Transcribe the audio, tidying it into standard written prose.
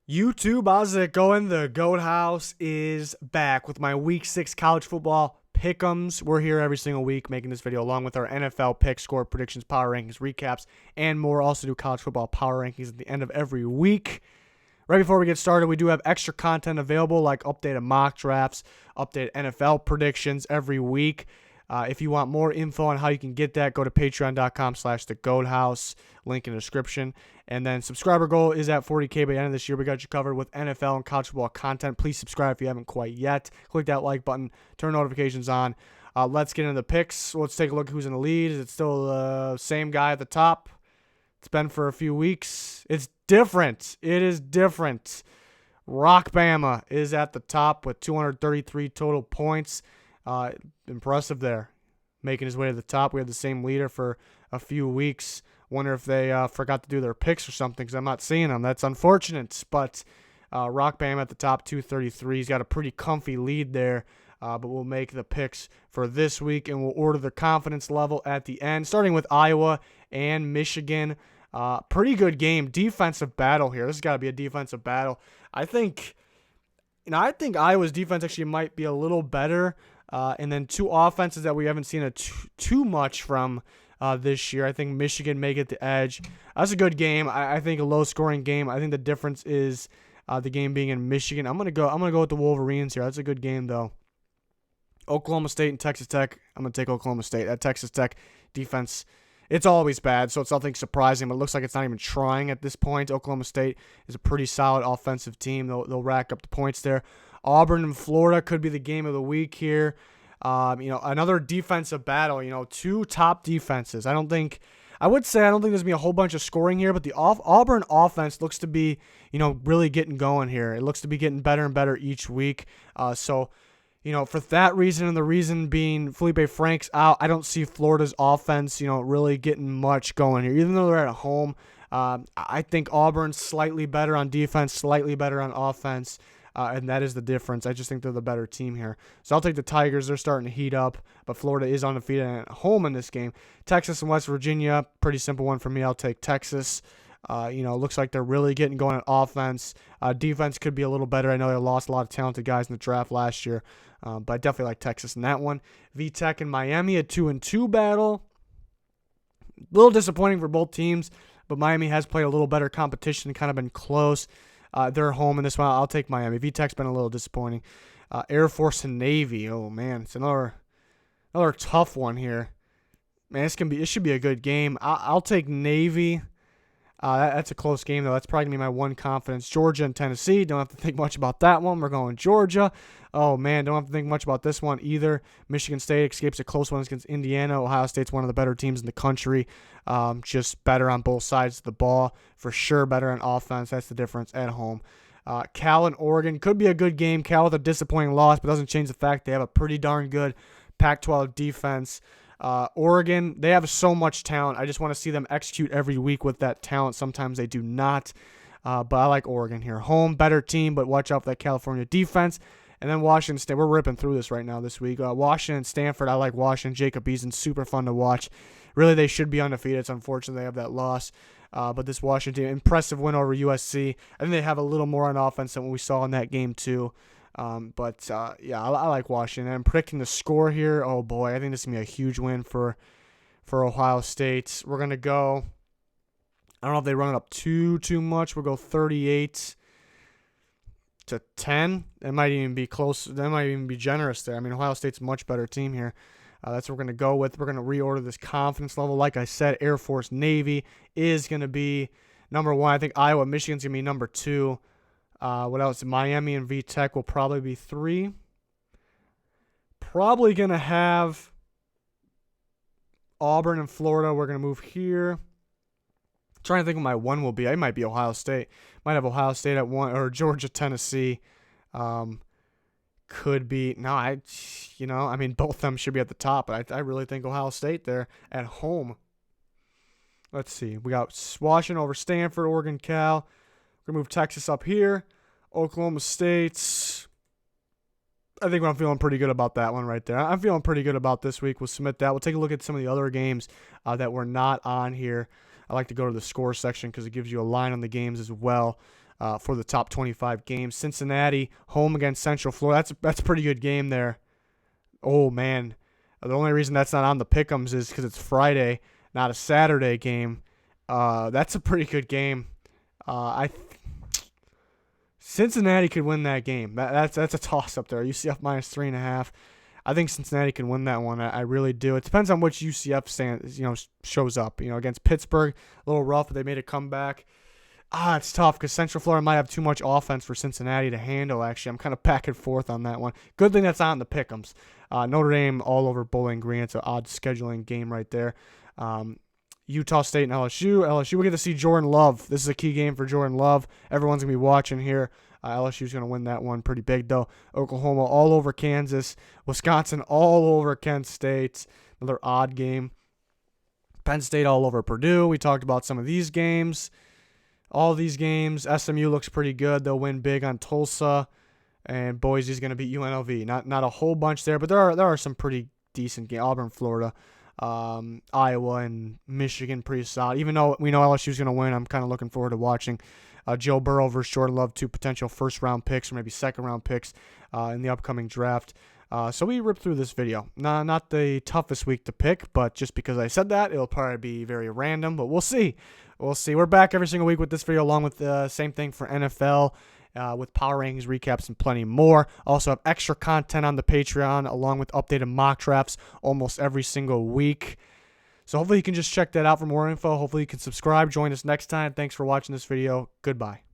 YouTube, how's it going? The Goat House is back with my Week 6 college football pick'ems. We're here every single week making this video along with our NFL pick score predictions, power rankings, recaps, and more. Also do college football power rankings at the end of every week. Right before we get started, we do have extra content available like updated mock drafts, updated NFL predictions every week. If you want more info on how you can get that, go to patreon.com/thegoathouse, link in the description. And then subscriber goal is at 40K by the end of this year. We got you covered with NFL and college football content. Please subscribe if you haven't quite yet. Click that like button, turn notifications on. Let's get into the picks. Let's take a look at who's in the lead. Is it still the same guy at the top? It's been for a few weeks. It's different. It is different. Rock Bama is at the top with 233 total points. Impressive there. Making his way to the top. We had the same leader for a few weeks. Wonder if they forgot to do their picks or something because I'm not seeing them. That's unfortunate. But Rock Bama at the top, 233. He's got a pretty comfy lead there. But we'll make the picks for this week, and we'll order the confidence level at the end, starting with Iowa and Michigan. Pretty good game. Defensive battle here. This has got to be a defensive battle. I think Iowa's defense actually might be a little better. And then two offenses that we haven't seen too much from this year. I think Michigan may get the edge. That's a good game. I think a low-scoring game. I think the difference is the game being in Michigan. I'm gonna go with the Wolverines here. That's a good game though. Oklahoma State and Texas Tech. I'm gonna take Oklahoma State. That Texas Tech defense, it's always bad, so it's nothing surprising. But it looks like it's not even trying at this point. Oklahoma State is a pretty solid offensive team. They'll rack up the points there. Auburn and Florida could be the game of the week here. Another defensive battle. Two top defenses. I don't think there's going to be a whole bunch of scoring here, but the Auburn offense looks to be, really getting going here. It looks to be getting better and better each week. For that reason and the reason being Felipe Frank's out, I don't see Florida's offense, really getting much going here. Even though they're at home, I think Auburn's slightly better on defense, slightly better on offense. And that is the difference. I just think they're the better team here. So I'll take the Tigers. They're starting to heat up, but Florida is undefeated and at home in this game. Texas and West Virginia, pretty simple one for me. I'll take Texas. Looks like they're really getting going on offense. Defense could be a little better. I know they lost a lot of talented guys in the draft last year, but I definitely like Texas in that one. VTech and Miami, a 2-2 battle. A little disappointing for both teams, but Miami has played a little better competition and kind of been close. They're home in this one. I'll take Miami. VTech's been a little disappointing. Air Force and Navy. Oh man, it's another tough one here. Man, it should be a good game. I'll take Navy. That's a close game though. That's probably gonna be my one confidence. Georgia and Tennessee. Don't have to think much about that one. We're going Georgia. Oh man, don't have to think much about this one either. Michigan State escapes a close one against Indiana. Ohio State's one of the better teams in the country. Just better on both sides of the ball. For sure better on offense. That's the difference at home. Cal and Oregon could be a good game. Cal with a disappointing loss, but doesn't change the fact they have a pretty darn good Pac-12 defense. Oregon, they have so much talent. I just want to see them execute every week with that talent. Sometimes they do not. But I like Oregon here. Home, better team, but watch out for that California defense. And then Washington State. We're ripping through this right now this week. Washington and Stanford. I like Washington. Jacob Eason, super fun to watch. Really, they should be undefeated. It's unfortunate they have that loss. But this Washington, impressive win over USC. I think they have a little more on offense than what we saw in that game too. I like Washington. I'm predicting the score here. Oh boy, I think this is gonna be a huge win for Ohio State. We're gonna go. I don't know if they run it up too much. We'll go 38-10. It might even be close. That might even be generous there. I mean, Ohio State's a much better team here. That's what we're gonna go with. We're gonna reorder this confidence level. Like I said, Air Force Navy is gonna be number 1. I think Iowa Michigan's gonna be number 2. What else? Miami and VTech will probably be 3. Probably going to have Auburn and Florida. We're going to move here. Trying to think what my 1 will be. I might be Ohio State. Might have Ohio State at 1 or Georgia, Tennessee. Could be. No, both of them should be at the top. But I really think Ohio State there at home. Let's see. We got Washington over Stanford, Oregon, Cal. We're going to move Texas up here. Oklahoma State. I think I'm feeling pretty good about that one right there. I'm feeling pretty good about this week. We'll submit that. We'll take a look at some of the other games that were not on here. I like to go to the score section because it gives you a line on the games as well. for the top 25 games. Cincinnati home against Central Florida. That's a pretty good game there. Oh man, the only reason that's not on the pick'ems is because it's Friday, not a Saturday game. That's a pretty good game. Cincinnati could win that game. That's a toss up there. UCF minus 3.5. I think Cincinnati can win that one. I really do. It depends on which UCF shows up. Against Pittsburgh, a little rough, but they made a comeback. It's tough because Central Florida might have too much offense for Cincinnati to handle, actually. I'm kind of back and forth on that one. Good thing that's on the pick'ems. Notre Dame all over Bowling Green. It's an odd scheduling game right there. Utah State and LSU. LSU, we get to see Jordan Love. This is a key game for Jordan Love. Everyone's going to be watching here. LSU's going to win that one pretty big, though. Oklahoma all over Kansas. Wisconsin all over Kent State. Another odd game. Penn State all over Purdue. We talked about some of these games. All these games. SMU looks pretty good. They'll win big on Tulsa. And Boise's going to beat UNLV. Not a whole bunch there, but there are some pretty decent games. Auburn, Florida. Iowa and Michigan pretty solid. Even though we know LSU's going to win, I'm kind of looking forward to watching Joe Burrow versus Jordan Love, 2 potential first-round picks or maybe second-round picks in the upcoming draft. So we ripped through this video. Not the toughest week to pick, but just because I said that, it'll probably be very random, but we'll see. We'll see. We're back every single week with this video, along with the same thing for NFL, with power rankings, recaps, and plenty more. Also have extra content on the Patreon, along with updated mock drafts almost every single week. So hopefully you can just check that out for more info. Hopefully you can subscribe. Join us next time. Thanks for watching this video. Goodbye.